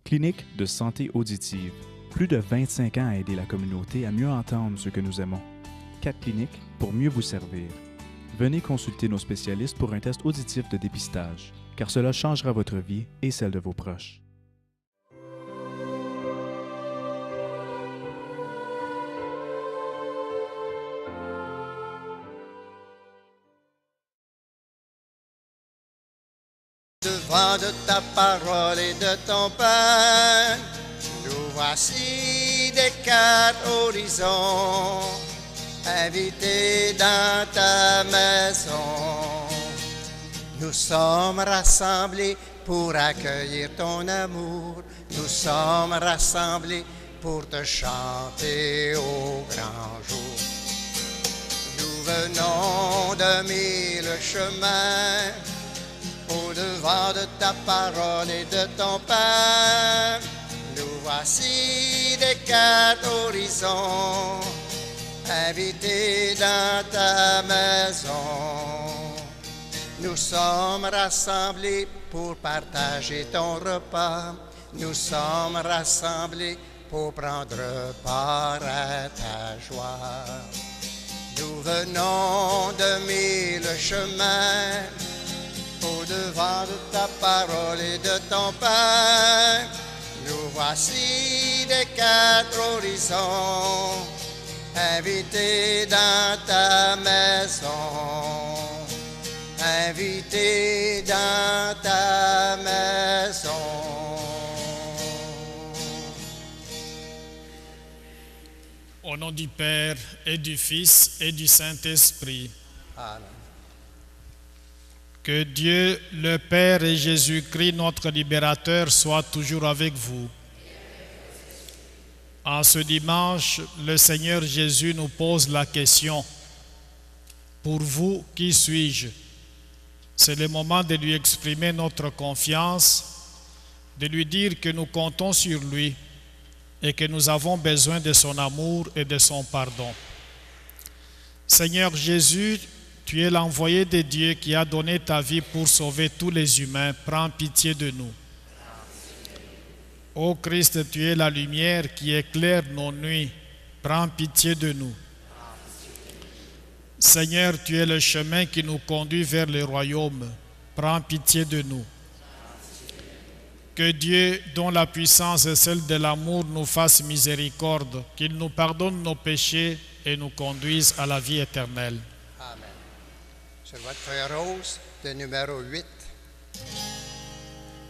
Clinique de santé auditive. Plus de 25 ans à aider la communauté à mieux entendre ce que nous aimons. 4 cliniques pour mieux vous servir. Venez consulter nos spécialistes pour un test auditif de dépistage, car cela changera votre vie et celle de vos proches. Devant de ta parole et de ton pain, nous voici des 4 horizons, invités dans ta maison. Nous sommes rassemblés pour accueillir ton amour, nous sommes rassemblés pour te chanter au grand jour. Nous venons de 1000 chemins, au-devant de ta parole et de ton pain, nous voici des 4 horizons, invités dans ta maison. Nous sommes rassemblés pour partager ton repas, nous sommes rassemblés pour prendre part à ta joie. Nous venons de 1000 chemins, au-devant de ta parole et de ton pain, nous voici des 4 horizons, invités dans ta maison, invités dans ta maison. Au nom du Père et du Fils et du Saint-Esprit. Amen. Que Dieu, le Père et Jésus-Christ, notre libérateur, soient toujours avec vous. En ce dimanche, le Seigneur Jésus nous pose la question: pour vous, qui suis-je? C'est le moment de lui exprimer notre confiance, de lui dire que nous comptons sur lui et que nous avons besoin de son amour et de son pardon. Seigneur Jésus, tu es l'envoyé de Dieu qui a donné ta vie pour sauver tous les humains. Prends pitié de nous. Ô Christ, tu es la lumière qui éclaire nos nuits. Prends pitié de nous. Seigneur, tu es le chemin qui nous conduit vers le royaume. Prends pitié de nous. Que Dieu, dont la puissance est celle de l'amour, nous fasse miséricorde, qu'il nous pardonne nos péchés et nous conduise à la vie éternelle. Amen. Sur votre feuille rose, de numéro 8.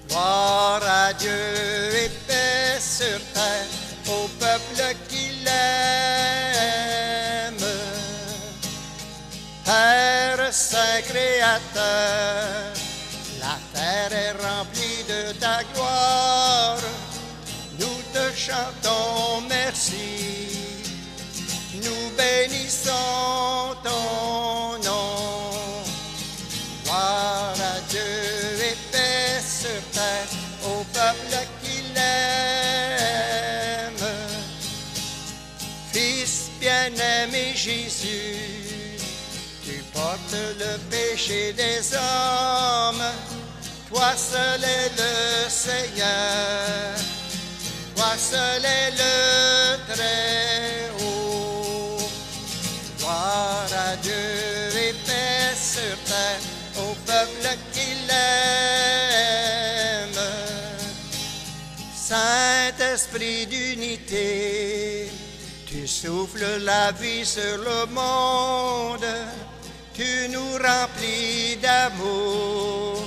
Gloire à Dieu et paix sur terre, au peuple qui l'aime. Père Saint Créateur, la terre est remplie de ta gloire. Nous te chantons merci, nous bénissons ton nom. Gloire à Dieu et paix sur terre, au peuple qui l'aime. Fils bien-aimé Jésus, tu portes le péché des hommes. Toi seul est le Seigneur, toi seul est le Très-Haut. Gloire à Dieu et paix sur terre, au peuple qui l'aime. Saint-Esprit d'unité, tu souffles la vie sur le monde, tu nous remplis d'amour,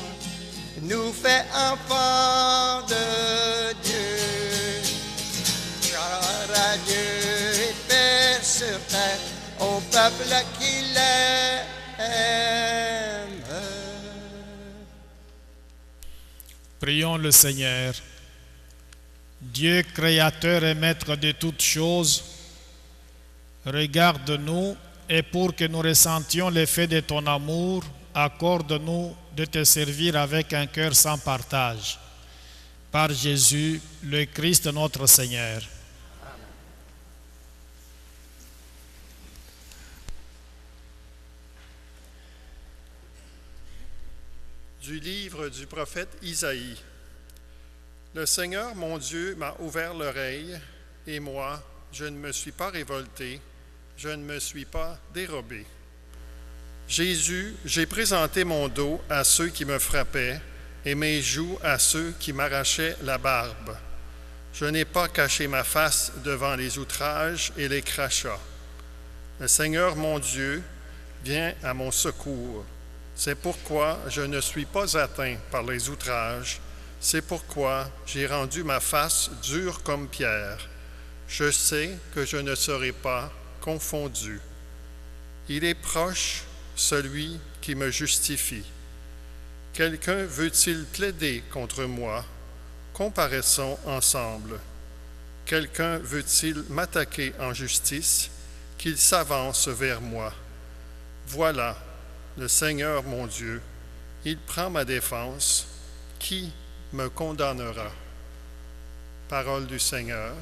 nous fais enfants de Dieu. Gloire à Dieu et paix sur terre, au peuple qui l'aime. Prions le Seigneur. Dieu créateur et maître de toutes choses, regarde-nous et pour que nous ressentions l'effet de ton amour, accorde-nous de te servir avec un cœur sans partage. Par Jésus, le Christ notre Seigneur. Du livre du prophète Isaïe. Le Seigneur, mon Dieu, m'a ouvert l'oreille, et moi, je ne me suis pas révolté, je ne me suis pas dérobé. Jésus, j'ai présenté mon dos à ceux qui me frappaient, et mes joues à ceux qui m'arrachaient la barbe. Je n'ai pas caché ma face devant les outrages et les crachats. Le Seigneur, mon Dieu, vient à mon secours. C'est pourquoi je ne suis pas atteint par les outrages. C'est pourquoi j'ai rendu ma face dure comme pierre. Je sais que je ne serai pas confondu. Il est proche, celui qui me justifie. Quelqu'un veut-il plaider contre moi? Comparaissons ensemble. Quelqu'un veut-il m'attaquer en justice? Qu'il s'avance vers moi. Voilà, le Seigneur mon Dieu, il prend ma défense. Qui me condamnera? Parole du Seigneur.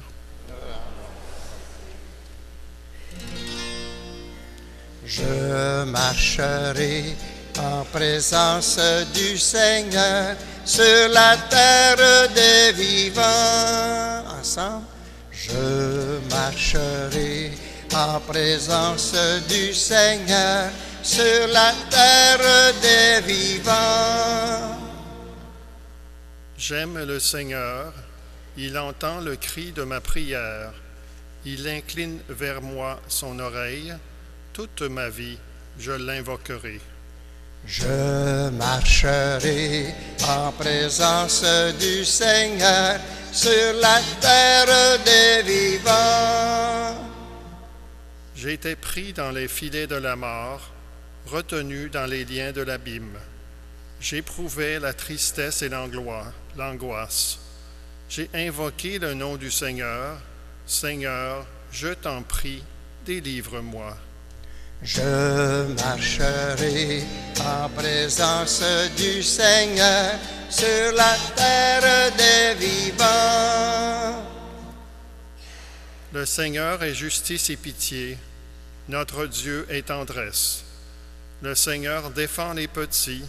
Je marcherai en présence du Seigneur sur la terre des vivants. Ensemble. Je marcherai en présence du Seigneur sur la terre des vivants. J'aime le Seigneur, il entend le cri de ma prière, il incline vers moi son oreille, toute ma vie je l'invoquerai. Je marcherai en présence du Seigneur sur la terre des vivants. J'ai été pris dans les filets de la mort, retenu dans les liens de l'abîme. J'éprouvais la tristesse et l'angoisse. J'ai invoqué le nom du Seigneur. Seigneur, je t'en prie, délivre-moi. Je marcherai en présence du Seigneur sur la terre des vivants. Le Seigneur est justice et pitié. Notre Dieu est tendresse. Le Seigneur défend les petits.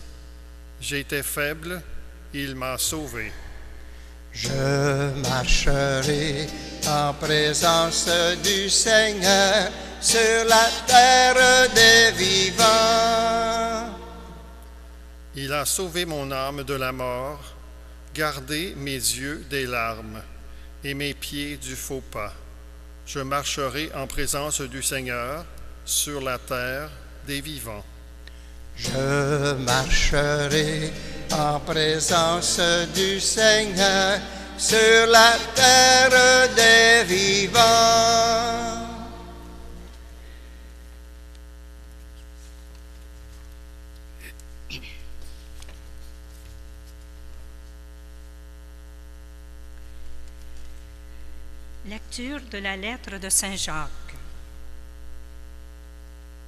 J'étais faible, il m'a sauvé. Je marcherai en présence du Seigneur sur la terre des vivants. Il a sauvé mon âme de la mort, gardé mes yeux des larmes et mes pieds du faux pas. Je marcherai en présence du Seigneur sur la terre des vivants. Je marcherai en présence du Seigneur sur la terre des vivants. Lecture de la lettre de Saint Jacques.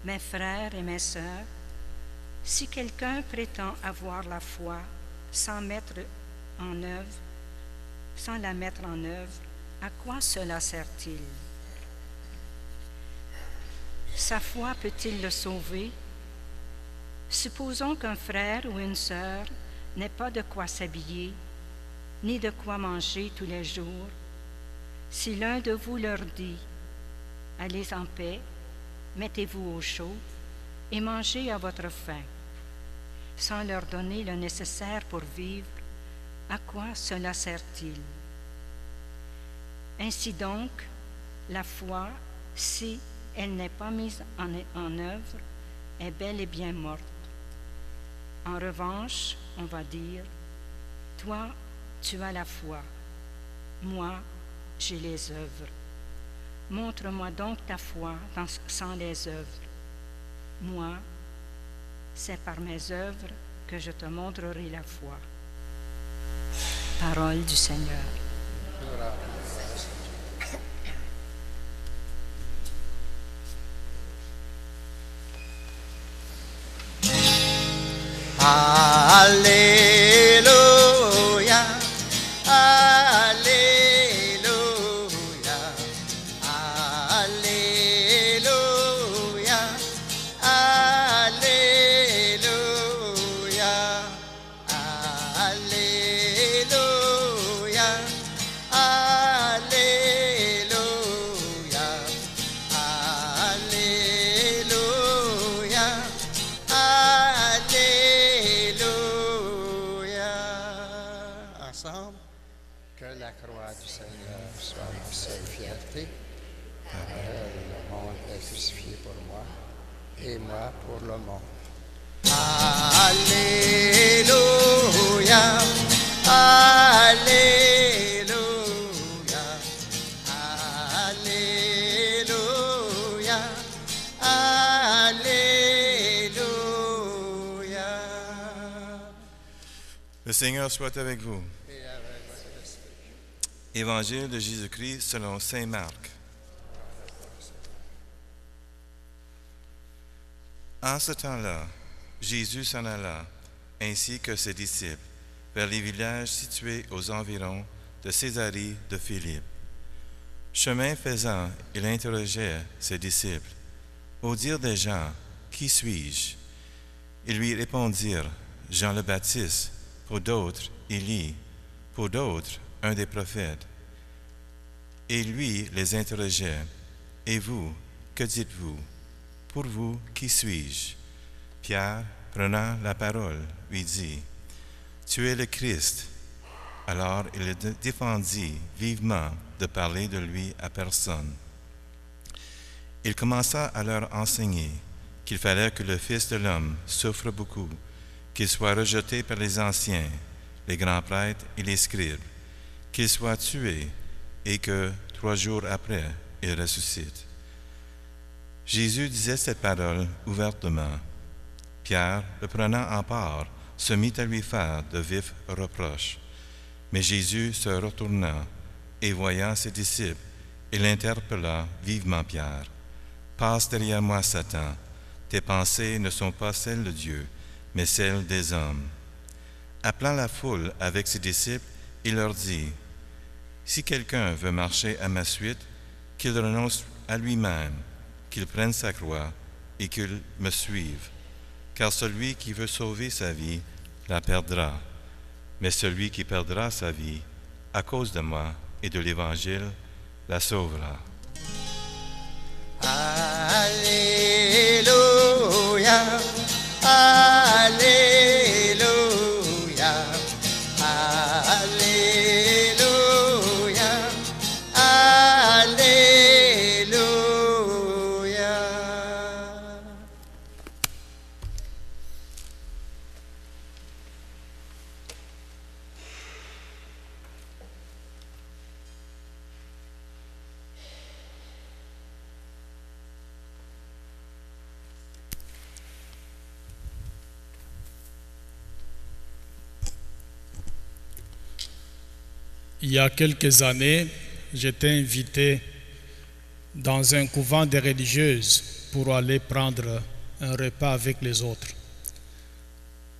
Mes frères et mes sœurs, si quelqu'un prétend avoir la foi sans la mettre en œuvre, à quoi cela sert-il? Sa foi peut-il le sauver? Supposons qu'un frère ou une sœur n'ait pas de quoi s'habiller, ni de quoi manger tous les jours. Si l'un de vous leur dit « Allez en paix, mettez-vous au chaud et mangez à votre faim », sans leur donner le nécessaire pour vivre, à quoi cela sert-il? Ainsi donc, la foi, si elle n'est pas mise en œuvre, est bel et bien morte. En revanche, on va dire, toi, tu as la foi, moi, j'ai les œuvres. Montre-moi donc ta foi sans les œuvres. Moi, c'est par mes œuvres que je te montrerai la foi. Parole du Seigneur. Alléluia, Alléluia, Alléluia, Alléluia, Alléluia, Que la croix du Seigneur soit ma seule fierté. Le monde est crucifié pour moi et moi pour le monde. Alléluia, Alléluia, Alléluia, Alléluia. Le Seigneur soit avec vous. Évangile de Jésus-Christ selon saint Marc. En ce temps-là, Jésus s'en alla, ainsi que ses disciples, vers les villages situés aux environs de Césarée de Philippe. Chemin faisant, il interrogeait ses disciples. Au dire des gens, qui suis-je? Ils lui répondirent, Jean le Baptiste, pour d'autres, Élie, pour d'autres, un des prophètes. Et lui les interrogeait, et vous, que dites-vous? Pour vous, qui suis-je? Pierre, prenant la parole, lui dit, tu es le Christ. Alors il le défendit vivement de parler de lui à personne. Il commença à leur enseigner qu'il fallait que le Fils de l'homme souffre beaucoup, qu'il soit rejeté par les anciens, les grands prêtres et les scribes, qu'il soit tué et que 3 jours après, il ressuscite. Jésus disait cette parole ouvertement. Pierre, le prenant en part, se mit à lui faire de vifs reproches. Mais Jésus se retourna et voyant ses disciples, il interpella vivement Pierre. « Passe derrière moi, Satan. Tes pensées ne sont pas celles de Dieu, mais celles des hommes. » Appelant la foule avec ses disciples, il leur dit, « Si quelqu'un veut marcher à ma suite, qu'il renonce à lui-même, qu'il prenne sa croix et qu'il me suive. Car celui qui veut sauver sa vie la perdra, mais celui qui perdra sa vie à cause de moi et de l'Évangile la sauvera. » Alléluia, Alléluia, Alléluia, Alléluia. Il y a quelques années, j'étais invité dans un couvent de religieuses pour aller prendre un repas avec les autres.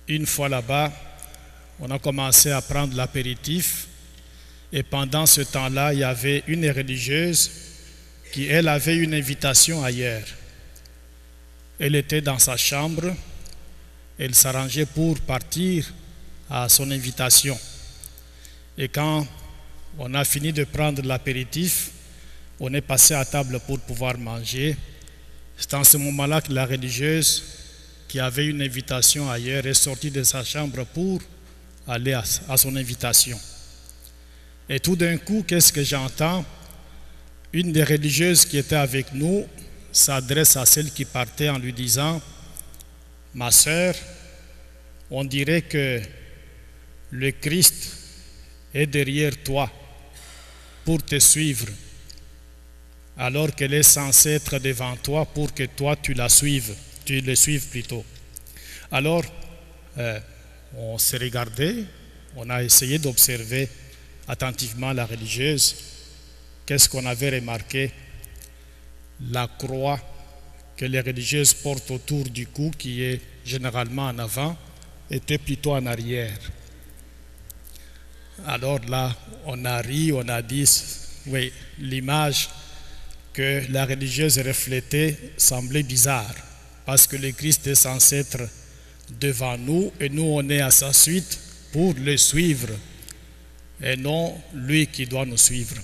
Une fois là-bas, on a commencé à prendre l'apéritif et pendant ce temps-là, il y avait une religieuse qui, elle, avait une invitation ailleurs. Elle était dans sa chambre, elle s'arrangeait pour partir à son invitation. Et quand on a fini de prendre l'apéritif, on est passé à table pour pouvoir manger. C'est en ce moment-là que la religieuse, qui avait une invitation ailleurs, est sortie de sa chambre pour aller à son invitation. Et tout d'un coup, qu'est-ce que j'entends? Une des religieuses qui était avec nous s'adresse à celle qui partait en lui disant, « Ma sœur, on dirait que le Christ est derrière toi pour te suivre, alors qu'elle est censée être devant toi pour que toi tu le suives plutôt. » Alors, on s'est regardé, on a essayé d'observer attentivement la religieuse. Qu'est-ce qu'on avait remarqué? La croix que les religieuses portent autour du cou, qui est généralement en avant, était plutôt en arrière. Alors là, on a ri, on a dit, oui, l'image que la religieuse reflétait semblait bizarre, parce que le Christ est censé être devant nous et nous on est à sa suite pour le suivre, et non lui qui doit nous suivre.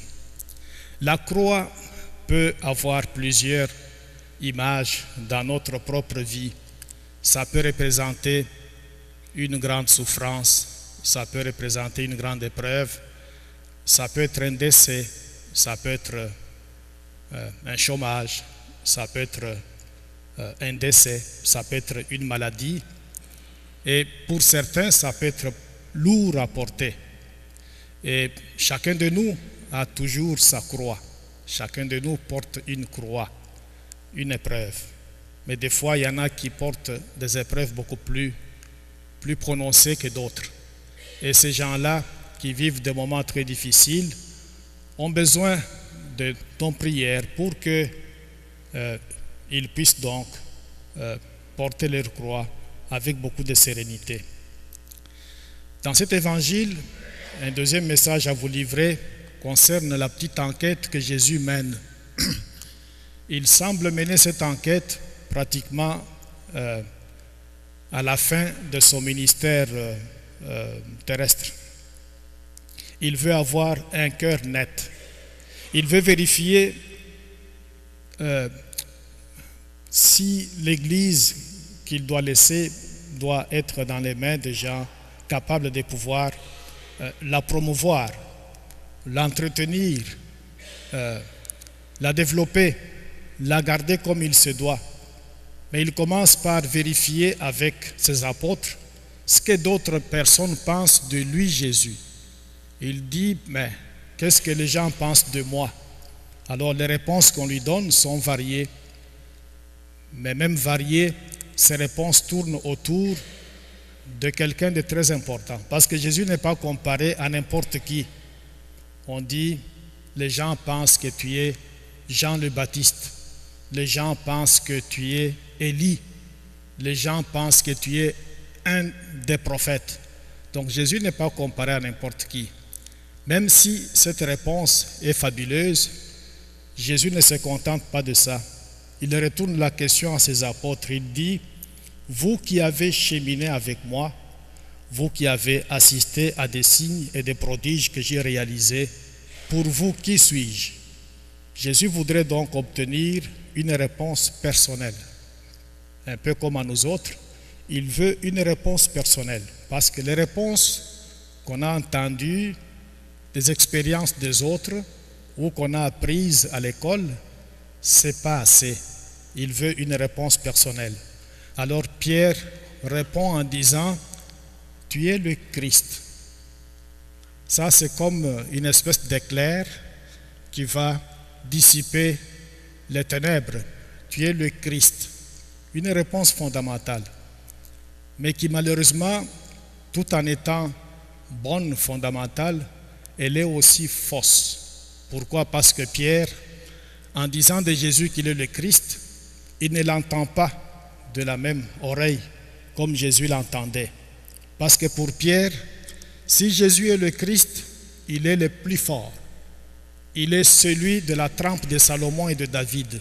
La croix peut avoir plusieurs images dans notre propre vie. Ça peut représenter une grande souffrance, ça peut représenter une grande épreuve, Ça peut être un décès, ça peut être un chômage, ça peut être un décès, ça peut être une maladie. Et pour certains, ça peut être lourd à porter. Et chacun de nous a toujours sa croix. Chacun de nous porte une croix, une épreuve. Mais des fois, il y en a qui portent des épreuves beaucoup plus prononcées que d'autres. Et ces gens-là, qui vivent des moments très difficiles, ont besoin de ton prière pour qu'ils puissent donc porter leur croix avec beaucoup de sérénité. Dans cet évangile, un deuxième message à vous livrer concerne la petite enquête que Jésus mène. Il semble mener cette enquête pratiquement à la fin de son ministère terrestre. Il veut avoir un cœur net. Il veut vérifier si l'Église qu'il doit laisser doit être dans les mains des gens capables de pouvoir la promouvoir, l'entretenir, la développer, la garder comme il se doit. Mais il commence par vérifier avec ses apôtres ce que d'autres personnes pensent de lui, Jésus. Il dit, mais qu'est-ce que les gens pensent de moi? Alors les réponses qu'on lui donne sont variées. Mais même variées, ces réponses tournent autour de quelqu'un de très important. Parce que Jésus n'est pas comparé à n'importe qui. On dit, les gens pensent que tu es Jean le Baptiste. Les gens pensent que tu es Élie. Les gens pensent que tu es un des prophètes. Donc Jésus n'est pas comparé à n'importe qui. Même si cette réponse est fabuleuse, Jésus ne se contente pas de ça. Il retourne la question à ses apôtres. Il dit, vous qui avez cheminé avec moi, vous qui avez assisté à des signes et des prodiges que j'ai réalisés, pour vous, qui suis-je? Jésus voudrait donc obtenir une réponse personnelle. Un peu comme à nous autres, il veut une réponse personnelle. Parce que les réponses qu'on a entendues, des expériences des autres ou qu'on a apprises à l'école, c'est pas assez. Il veut une réponse personnelle. Alors Pierre répond en disant, tu es le Christ. Ça, c'est comme une espèce d'éclair qui va dissiper les ténèbres. Tu es le Christ. Une réponse fondamentale, mais qui malheureusement, tout en étant bonne, fondamentale, elle est aussi fausse. Pourquoi? Parce que Pierre, en disant de Jésus qu'il est le Christ, il ne l'entend pas de la même oreille comme Jésus l'entendait. Parce que pour Pierre, si Jésus est le Christ, il est le plus fort. Il est celui de la trempe de Salomon et de David.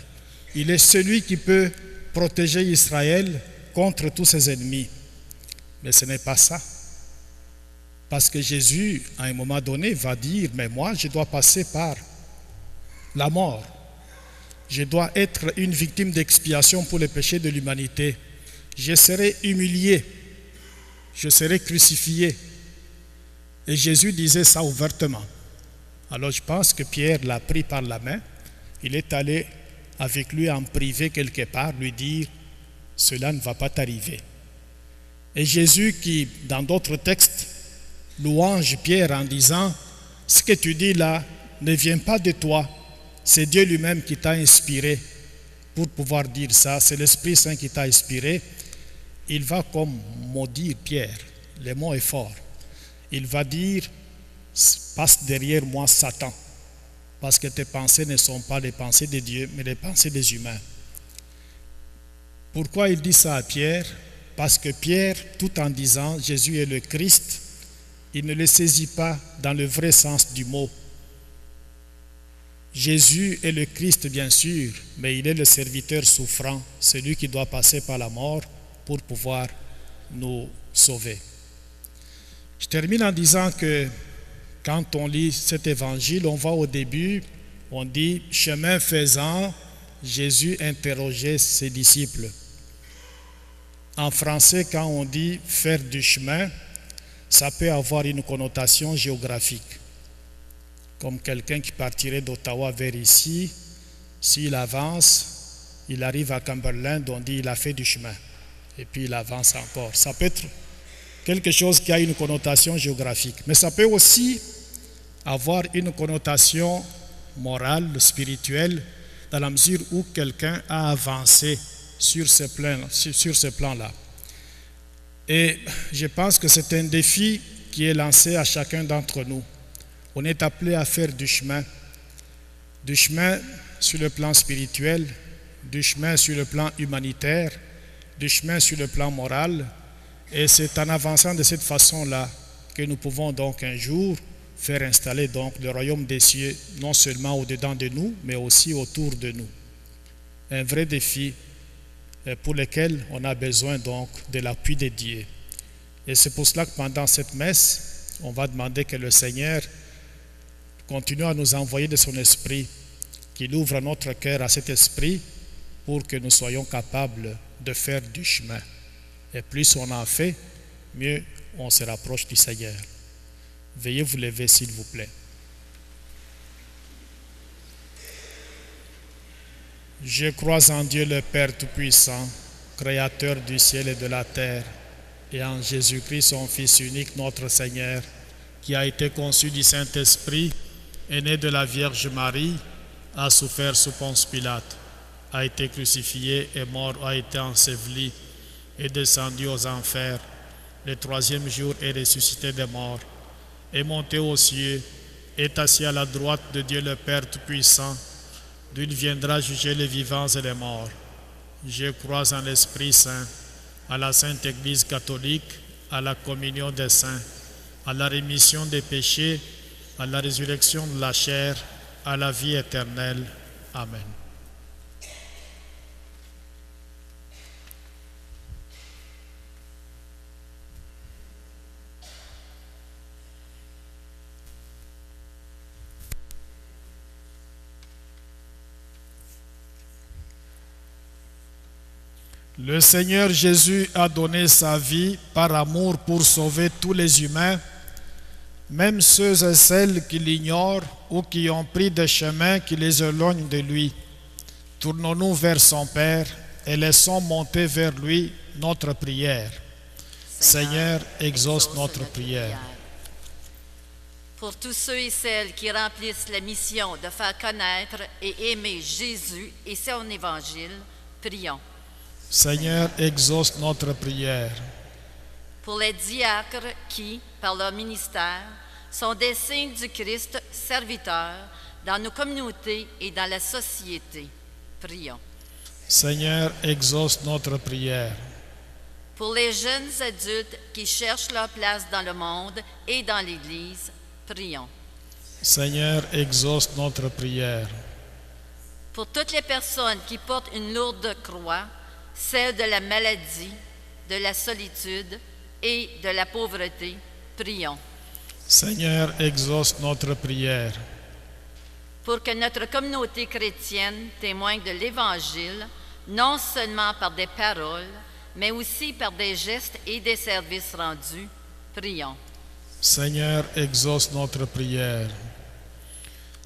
Il est celui qui peut protéger Israël contre tous ses ennemis. Mais ce n'est pas ça. Parce que Jésus, à un moment donné, va dire, mais moi, je dois passer par la mort. Je dois être une victime d'expiation pour les péchés de l'humanité. Je serai humilié. Je serai crucifié. Et Jésus disait ça ouvertement. Alors je pense que Pierre l'a pris par la main. Il est allé avec lui en privé quelque part, lui dire, cela ne va pas t'arriver. Et Jésus qui, dans d'autres textes, louange Pierre en disant, ce que tu dis là ne vient pas de toi, c'est Dieu lui-même qui t'a inspiré pour pouvoir dire ça, c'est l'Esprit Saint qui t'a inspiré. Il va comme maudire Pierre, le mot est fort. Il va dire, passe derrière moi Satan, parce que tes pensées ne sont pas les pensées de Dieu, mais les pensées des humains. Pourquoi il dit ça à Pierre? Parce que Pierre, tout en disant Jésus est le Christ, il ne le saisit pas dans le vrai sens du mot. Jésus est le Christ, bien sûr, mais il est le serviteur souffrant, celui qui doit passer par la mort pour pouvoir nous sauver. Je termine en disant que quand on lit cet évangile, on voit au début, on dit « Chemin faisant, Jésus interrogeait ses disciples ». En français, quand on dit « faire du chemin », ça peut avoir une connotation géographique. comme quelqu'un qui partirait d'Ottawa vers ici. S'il avance, il arrive à Cumberland, on dit il a fait du chemin. Et puis il avance encore. Ça peut être quelque chose qui a une connotation géographique. Mais ça peut aussi avoir une connotation morale, spirituelle, dans la mesure où quelqu'un a avancé sur ce plan-là. Et je pense que c'est un défi qui est lancé à chacun d'entre nous. On est appelé à faire du chemin sur le plan spirituel, du chemin sur le plan humanitaire, du chemin sur le plan moral. Et c'est en avançant de cette façon-là que nous pouvons donc un jour faire installer donc le royaume des cieux, non seulement au-dedans de nous, mais aussi autour de nous. Un vrai défi pour lequel on a besoin donc de l'appui de Dieu. Et c'est pour cela que pendant cette messe, on va demander que le Seigneur continue à nous envoyer de son esprit, qu'il ouvre notre cœur à cet esprit pour que nous soyons capables de faire du chemin. Et plus on en fait, mieux on se rapproche du Seigneur. Veuillez vous lever s'il vous plaît. Je crois en Dieu le Père Tout-Puissant, Créateur du ciel et de la terre, et en Jésus-Christ, son Fils unique, notre Seigneur, qui a été conçu du Saint-Esprit, est né de la Vierge Marie, a souffert sous Ponce Pilate, a été crucifié et mort, a été enseveli, est descendu aux enfers. Le troisième jour est ressuscité des morts, est monté aux cieux, est assis à la droite de Dieu le Père Tout-Puissant, d'où il viendra juger les vivants et les morts. Je crois en l'Esprit Saint, à la Sainte Église catholique, à la communion des saints, à la rémission des péchés, à la résurrection de la chair, à la vie éternelle. Amen. Le Seigneur Jésus a donné sa vie par amour pour sauver tous les humains, même ceux et celles qui l'ignorent ou qui ont pris des chemins qui les éloignent de lui. Tournons-nous vers son Père et laissons monter vers lui notre prière. Seigneur, exauce notre prière. Pour tous ceux et celles qui remplissent la mission de faire connaître et aimer Jésus et son évangile, prions. Seigneur, exauce notre prière. Pour les diacres qui, par leur ministère, sont des signes du Christ serviteur dans nos communautés et dans la société, prions. Seigneur, exauce notre prière. Pour les jeunes adultes qui cherchent leur place dans le monde et dans l'Église, prions. Seigneur, exauce notre prière. Pour toutes les personnes qui portent une lourde croix, celle de la maladie, de la solitude et de la pauvreté, prions. Seigneur, exauce notre prière. Pour que notre communauté chrétienne témoigne de l'Évangile, non seulement par des paroles, mais aussi par des gestes et des services rendus, prions. Seigneur, exauce notre prière.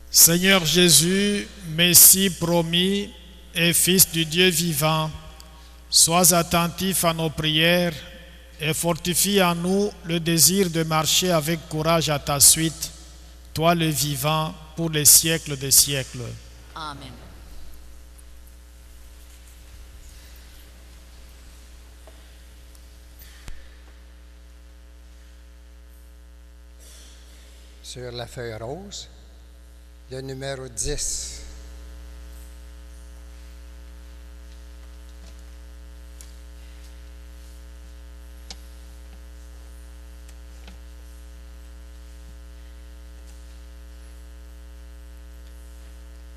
Seigneur Jésus, Messie promis et Fils du Dieu vivant, sois attentif à nos prières et fortifie en nous le désir de marcher avec courage à ta suite, toi le vivant, pour les siècles des siècles. Amen. Sur la feuille rose, le numéro 10.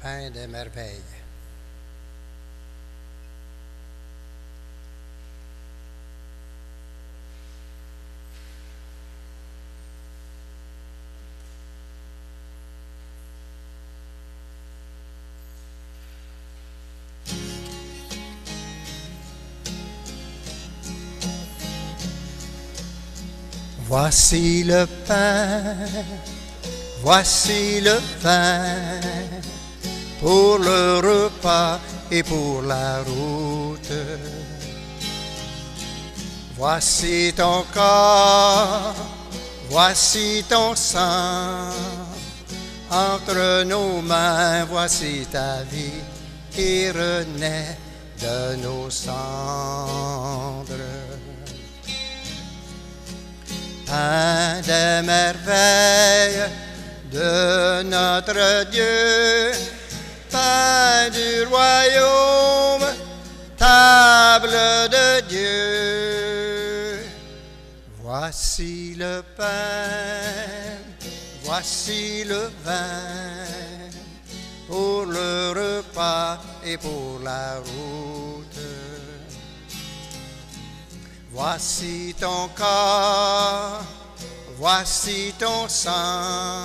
Pain des merveilles. Voici le pain, Voici le vin pour le repas et pour la route. Voici ton corps, voici ton sang. Entre nos mains, voici ta vie qui renaît de nos cendres. Pain des merveilles de notre Dieu, pain du royaume, table de Dieu. Voici le pain, voici le vin, pour le repas et pour la route. Voici ton corps, voici ton sang.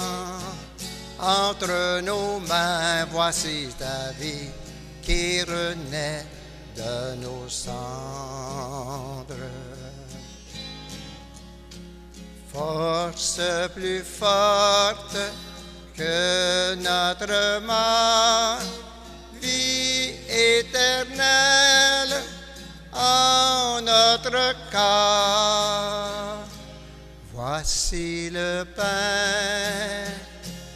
Entre nos mains, voici ta vie qui renaît de nos cendres. Force plus forte que notre mort, vie éternelle en notre corps. Voici le pain,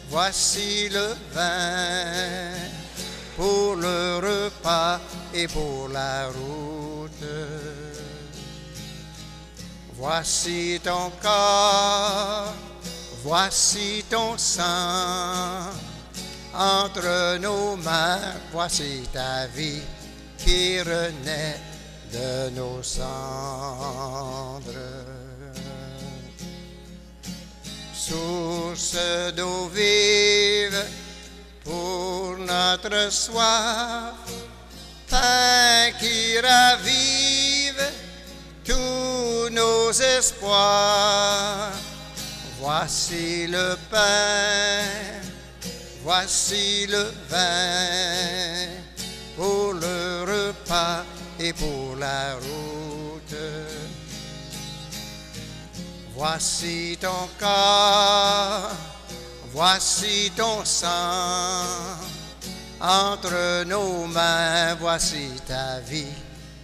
voici le vin, pour le repas et pour la route. Voici ton corps, voici ton sang. Entre nos mains, voici ta vie qui renaît de nos cendres. Source d'eau vive pour notre soif, pain qui ravive tous nos espoirs. Voici le pain, voici le vin, pour le repas et pour la route. Voici ton corps, voici ton sang. Entre nos mains, voici ta vie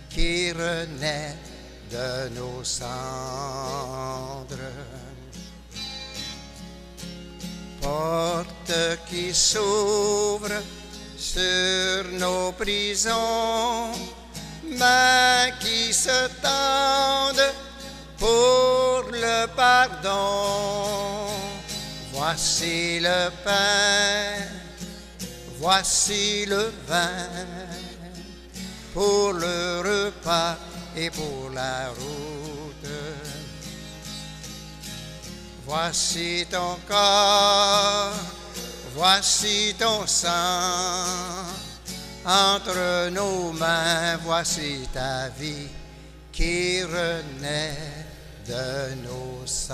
qui renaît de nos cendres. Porte qui s'ouvre sur nos prisons, mains qui se tendent pour le pardon. Voici le pain, voici le vin, pour le repas et pour la route. Voici ton corps, voici ton sang. Entre nos mains, voici ta vie qui renaît de nos cendres.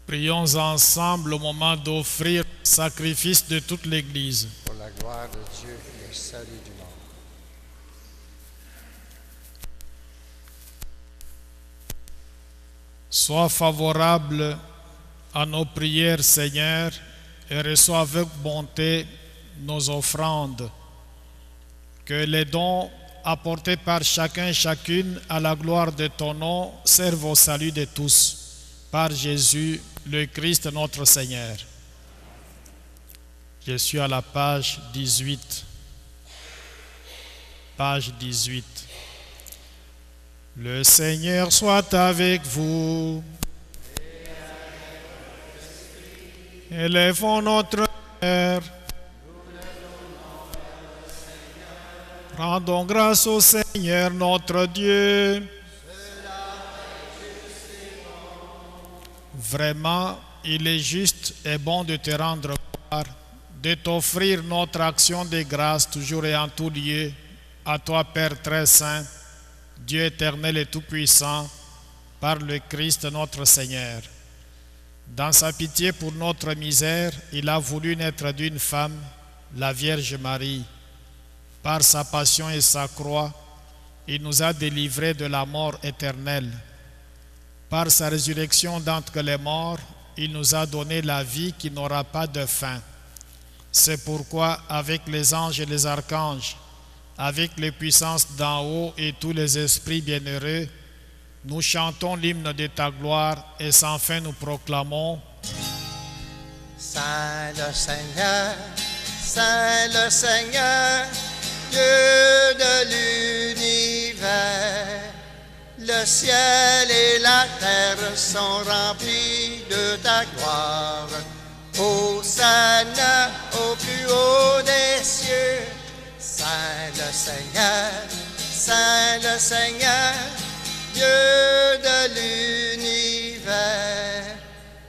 Prions ensemble au moment d'offrir le sacrifice de toute l'Église. Pour la gloire de Dieu et le salut du monde. Sois favorable à nos prières, Seigneur, et reçois avec bonté nos offrandes. Que les dons apportés par chacun et chacune à la gloire de ton nom servent au salut de tous. Par Jésus, le Christ notre Seigneur. Je suis à la page 18. Page 18. Le Seigneur soit avec vous. Élevons notre cœur. Rendons grâce au Seigneur notre Dieu. Vraiment, il est juste et bon de te rendre gloire, de t'offrir notre action de grâce toujours et en tout lieu, à toi Père très saint, Dieu éternel et tout-puissant, par le Christ notre Seigneur. Dans sa pitié pour notre misère, il a voulu naître d'une femme, la Vierge Marie. Par sa passion et sa croix, il nous a délivrés de la mort éternelle. Par sa résurrection d'entre les morts, il nous a donné la vie qui n'aura pas de fin. C'est pourquoi, avec les anges et les archanges, avec les puissances d'en haut et tous les esprits bienheureux, nous chantons l'hymne de ta gloire et sans fin nous proclamons: Saint le Seigneur, Dieu de l'univers. Le ciel et la terre sont remplis de ta gloire. Hosanna au plus haut des cieux. Saint le Seigneur, Dieu de l'univers.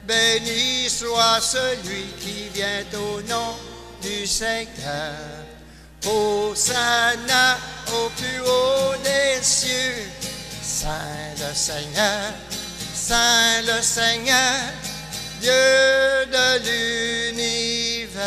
Béni soit celui qui vient au nom du Seigneur. Hosanna au plus haut des cieux. Saint le Seigneur, Dieu de l'univers.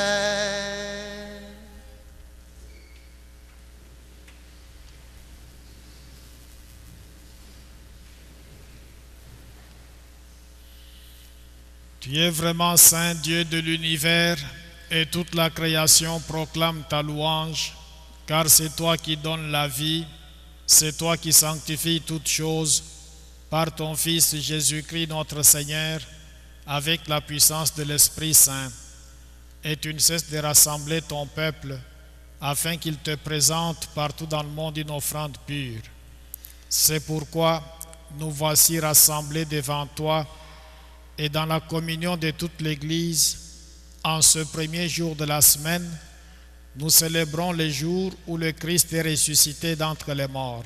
Tu es vraiment saint, Dieu de l'univers, et toute la création proclame ta louange, car c'est toi qui donnes la vie, c'est toi qui sanctifies toutes choses, par ton Fils Jésus-Christ notre Seigneur, avec la puissance de l'Esprit Saint. Et tu ne cesses de rassembler ton peuple, afin qu'il te présente partout dans le monde une offrande pure. C'est pourquoi nous voici rassemblés devant toi, et dans la communion de toute l'Église, en ce premier jour de la semaine, nous célébrons le jour où le Christ est ressuscité d'entre les morts.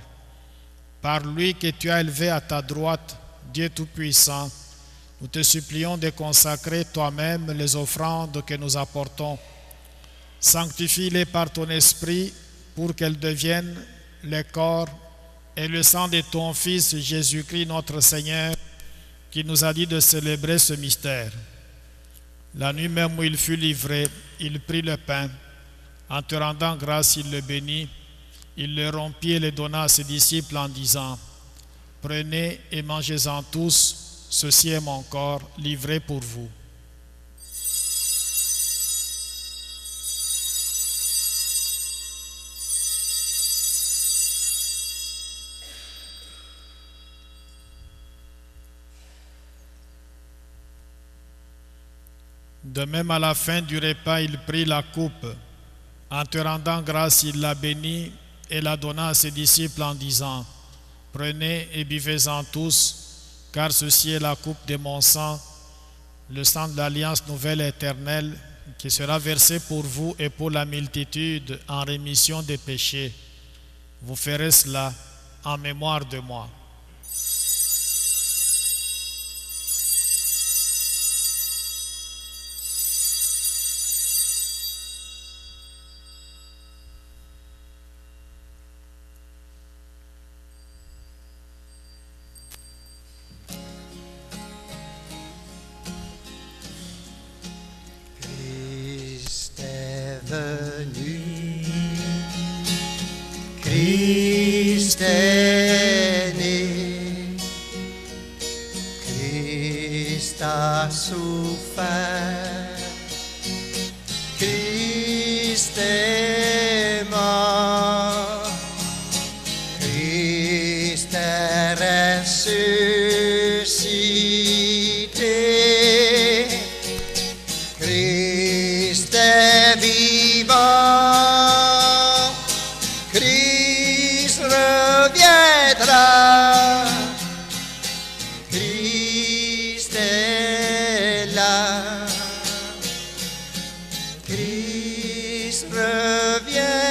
Par lui que tu as élevé à ta droite, Dieu Tout-Puissant, nous te supplions de consacrer toi-même les offrandes que nous apportons. Sanctifie-les par ton esprit pour qu'elles deviennent le corps et le sang de ton Fils Jésus-Christ notre Seigneur, qui nous a dit de célébrer ce mystère. La nuit même où il fut livré, il prit le pain. En te rendant grâce, il le bénit. Il le rompit et le donna à ses disciples en disant: Prenez et mangez-en tous, ceci est mon corps livré pour vous. De même, à la fin du repas, il prit la coupe. En te rendant grâce, il la bénit et la donna à ses disciples en disant: Prenez et buvez-en tous, car ceci est la coupe de mon sang, le sang de l'alliance nouvelle et éternelle, qui sera versé pour vous et pour la multitude en rémission des péchés. Vous ferez cela en mémoire de moi. Christ est né, Christ a souffert, Christ est mort, Christ est ressuscité, Christ est vivant. Christ est là, Christ reviendra,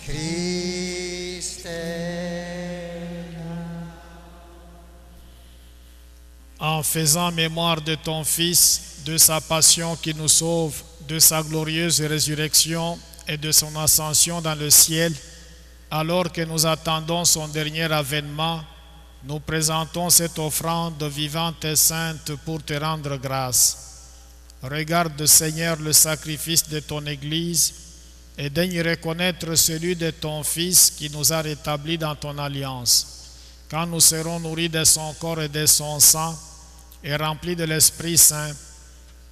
Christ est là. En faisant mémoire de ton Fils, de sa passion qui nous sauve, de sa glorieuse résurrection et de son ascension dans le ciel, alors que nous attendons son dernier avènement, nous présentons cette offrande vivante et sainte pour te rendre grâce. Regarde, Seigneur, le sacrifice de ton Église et daigne reconnaître celui de ton Fils qui nous a rétablis dans ton alliance. quand nous serons nourris de son corps et de son sang et remplis de l'Esprit Saint,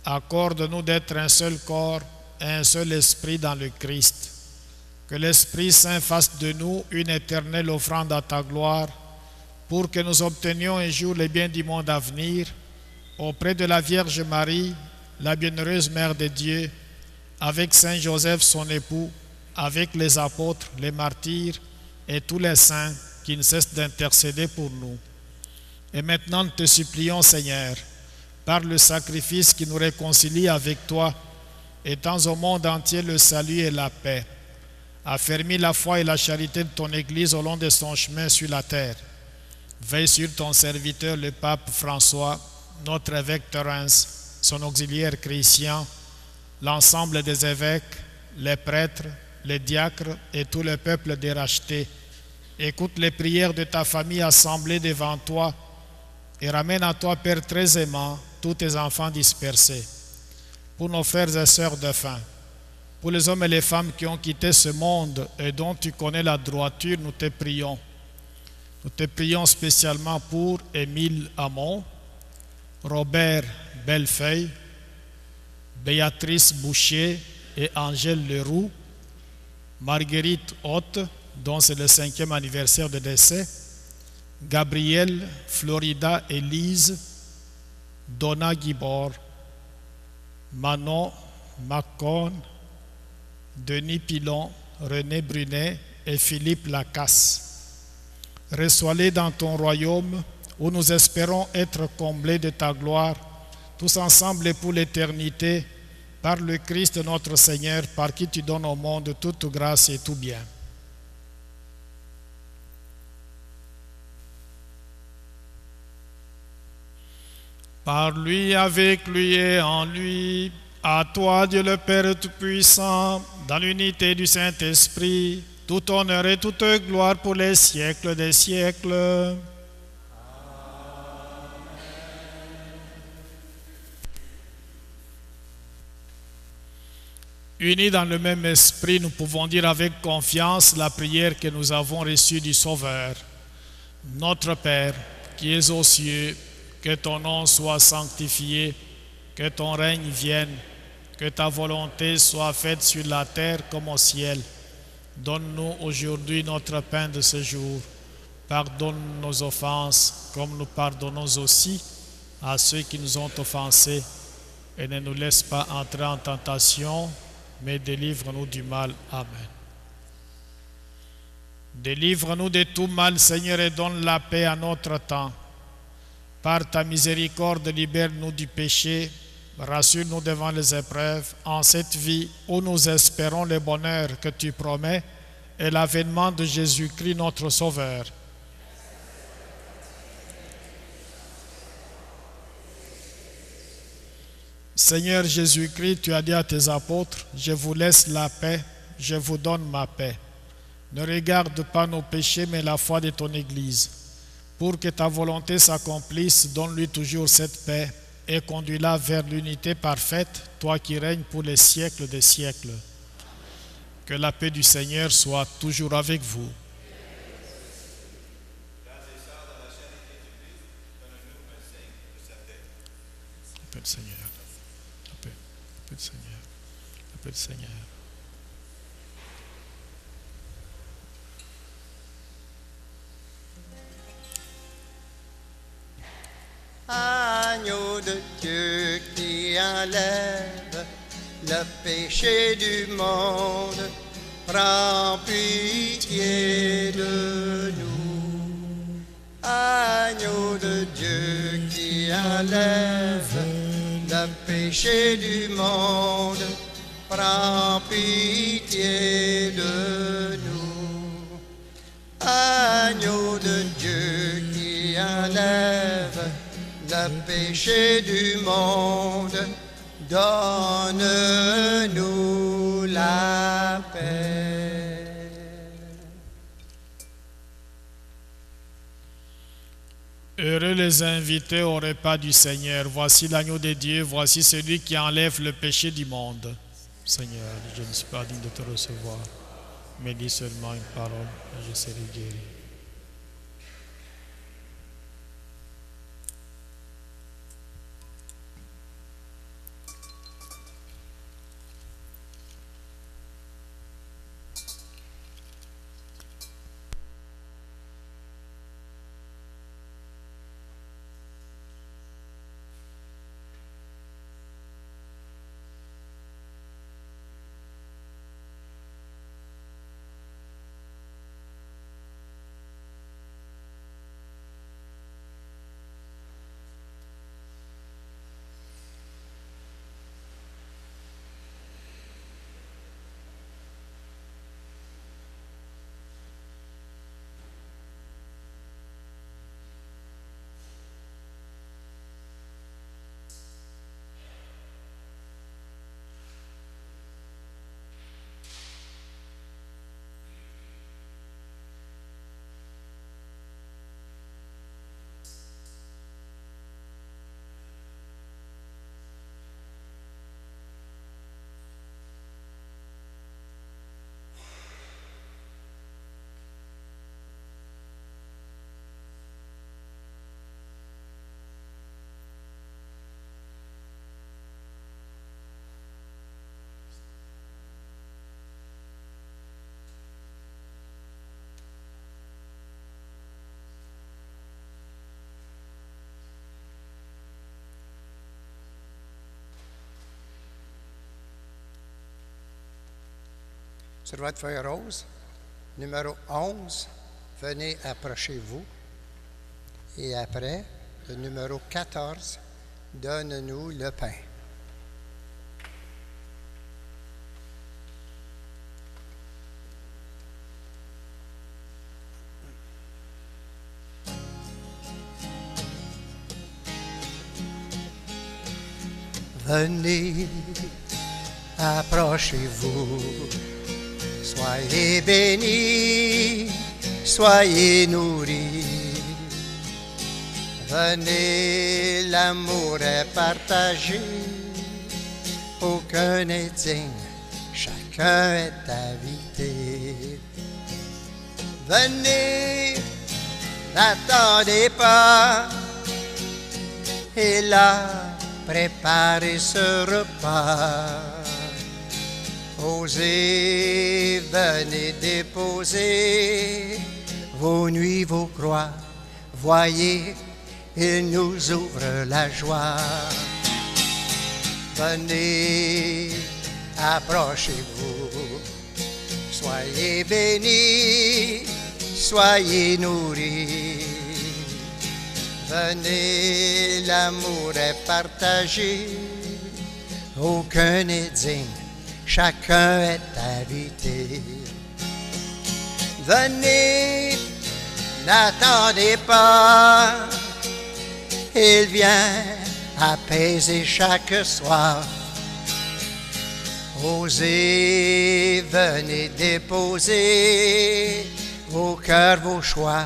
accorde-nous d'être un seul corps et un seul esprit dans le Christ. Que l'Esprit Saint fasse de nous une éternelle offrande à ta gloire, pour que nous obtenions un jour les biens du monde à venir, auprès de la Vierge Marie, la bienheureuse Mère de Dieu, avec Saint Joseph son époux, avec les apôtres, les martyrs et tous les saints qui ne cessent d'intercéder pour nous. Et maintenant nous te supplions, Seigneur, par le sacrifice qui nous réconcilie avec toi, étends au monde entier le salut et la paix. Affermis la foi et la charité de ton Église au long de son chemin sur la terre. Veille sur ton serviteur, le pape François, notre évêque Thérence, son auxiliaire Christian, l'ensemble des évêques, les prêtres, les diacres et tout le peuple des rachetés. Écoute les prières de ta famille assemblée devant toi et ramène à toi, Père très aimant, tous tes enfants dispersés. Pour nos frères et sœurs défunts, pour les hommes et les femmes qui ont quitté ce monde et dont tu connais la droiture, nous te prions. Nous te prions spécialement pour Émile Hamon, Robert Bellefeuille, Béatrice Boucher et Angèle Leroux, Marguerite Haute, dont c'est le 5e anniversaire de décès, Gabrielle, Florida Élise, Donna Guibord, Manon Macon, Denis Pilon, René Brunet et Philippe Lacasse. Reçois-les dans ton royaume où nous espérons être comblés de ta gloire, tous ensemble et pour l'éternité, par le Christ notre Seigneur, par qui tu donnes au monde toute grâce et tout bien. Par lui, avec lui et en lui, à toi, Dieu le Père Tout-Puissant, dans l'unité du Saint-Esprit, tout honneur et toute gloire pour les siècles des siècles. Unis dans le même esprit, nous pouvons dire avec confiance la prière que nous avons reçue du Sauveur. Notre Père, qui es aux cieux, que ton nom soit sanctifié, que ton règne vienne, que ta volonté soit faite sur la terre comme au ciel. Donne-nous aujourd'hui notre pain de ce jour. Pardonne nos offenses, comme nous pardonnons aussi à ceux qui nous ont offensés. Et ne nous laisse pas entrer en tentation, mais délivre-nous du mal. Amen. Délivre-nous de tout mal, Seigneur, et donne la paix à notre temps. Par ta miséricorde, libère-nous du péché, rassure-nous devant les épreuves, en cette vie où nous espérons le bonheur que tu promets et l'avènement de Jésus-Christ, notre Sauveur. Seigneur Jésus-Christ, tu as dit à tes apôtres, je vous laisse la paix, je vous donne ma paix. Ne regarde pas nos péchés, mais la foi de ton Église. Pour que ta volonté s'accomplisse, donne-lui toujours cette paix et conduis-la vers l'unité parfaite, toi qui règnes pour les siècles des siècles. Que la paix du Seigneur soit toujours avec vous. La paix du Seigneur. La paix du Seigneur. La paix du Seigneur. Agneau de Dieu qui enlève le péché du monde, prends pitié de nous. Agneau de Dieu qui enlève le péché du monde, prends pitié de nous. Agneau de Dieu qui enlève le péché du monde, donne-nous la paix. Heureux les invités au repas du Seigneur. Voici l'agneau de Dieu, voici celui qui enlève le péché du monde. Seigneur, je ne suis pas digne de te recevoir, mais dis seulement une parole et je serai guéri. sur votre feuille rose. Numéro 11, venez approchez-vous. Et après, le numéro 14, donne-nous le pain. Venez, approchez-vous, soyez bénis, soyez nourris. Venez, l'amour est partagé, aucun n'est digne, chacun est invité. Venez, n'attendez pas, et là, préparez ce repas. Osez, venez déposer vos nuits, vos croix. Voyez, il nous ouvre la joie. Venez, approchez-vous. Soyez bénis, soyez nourris. Venez, l'amour est partagé, aucun n'est digne, chacun est invité. Venez, n'attendez pas, il vient apaiser chaque soir. Osez, venez déposer vos cœurs, vos choix,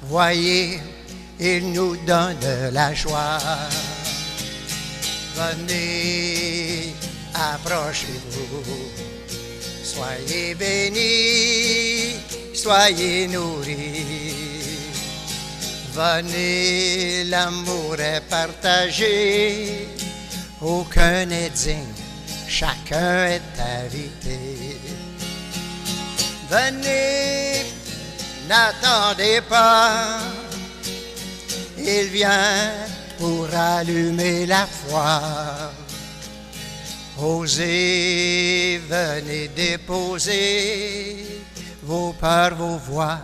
voyez, il nous donne la joie. Venez, approchez-vous, soyez bénis, soyez nourris. Venez, l'amour est partagé, aucun n'est digne, chacun est invité. Venez, n'attendez pas, il vient pour allumer la foi. Osez, venez déposer vos peurs, vos voix.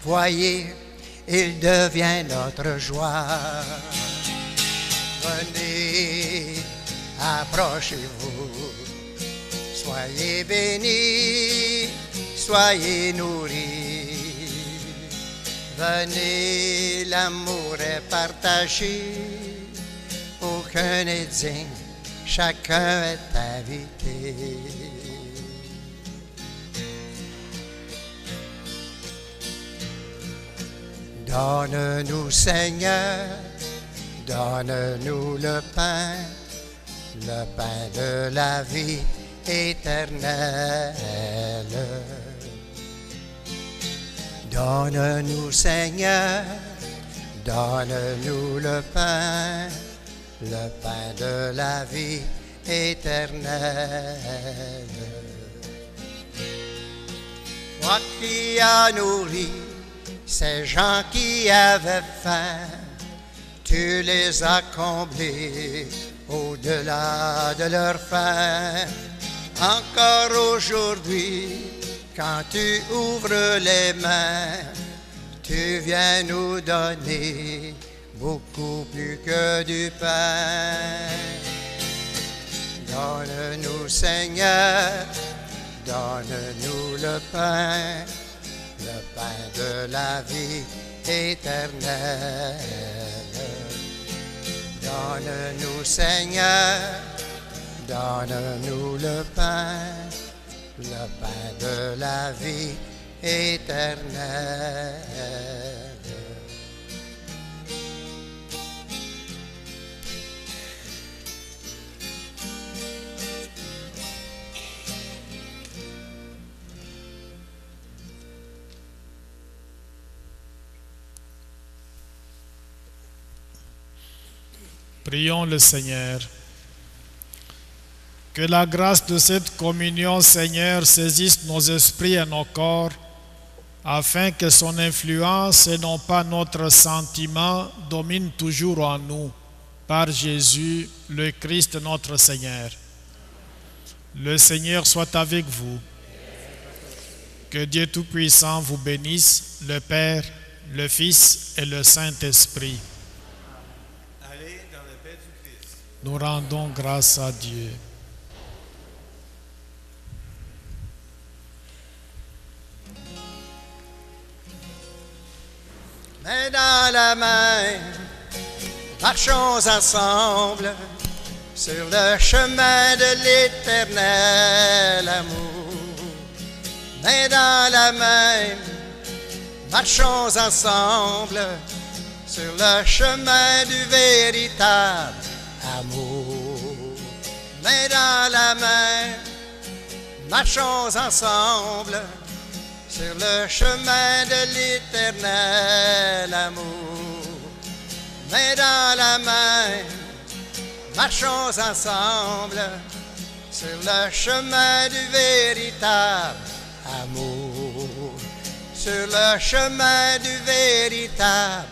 Voyez, il devient notre joie. Venez, approchez-vous. Soyez bénis, soyez nourris. Venez, l'amour est partagé, aucun n'est digne, chacun est invité. Donne-nous, Seigneur, donne-nous le pain de la vie éternelle. Donne-nous, Seigneur, donne-nous le pain de la vie éternelle. Toi qui as nourri ces gens qui avaient faim, tu les as comblés au-delà de leur faim. Encore aujourd'hui, quand tu ouvres les mains, tu viens nous donner beaucoup plus que du pain. Donne-nous, Seigneur, donne-nous le pain de la vie éternelle. Donne-nous, Seigneur, donne-nous le pain de la vie éternelle. Prions le Seigneur. Que la grâce de cette communion, Seigneur, saisisse nos esprits et nos corps, afin que son influence et non pas notre sentiment domine toujours en nous, par Jésus, le Christ notre Seigneur. Le Seigneur soit avec vous. Que Dieu Tout-Puissant vous bénisse, le Père, le Fils et le Saint-Esprit. Allez dans la paix du Christ. Nous rendons grâce à Dieu. Main dans la main, marchons ensemble sur le chemin de l'éternel amour. Main dans la main, marchons ensemble sur le chemin du véritable amour. Main dans la main, marchons ensemble sur le chemin de l'éternel amour. Main dans la main, marchons ensemble sur le chemin du véritable amour. Sur le chemin du véritable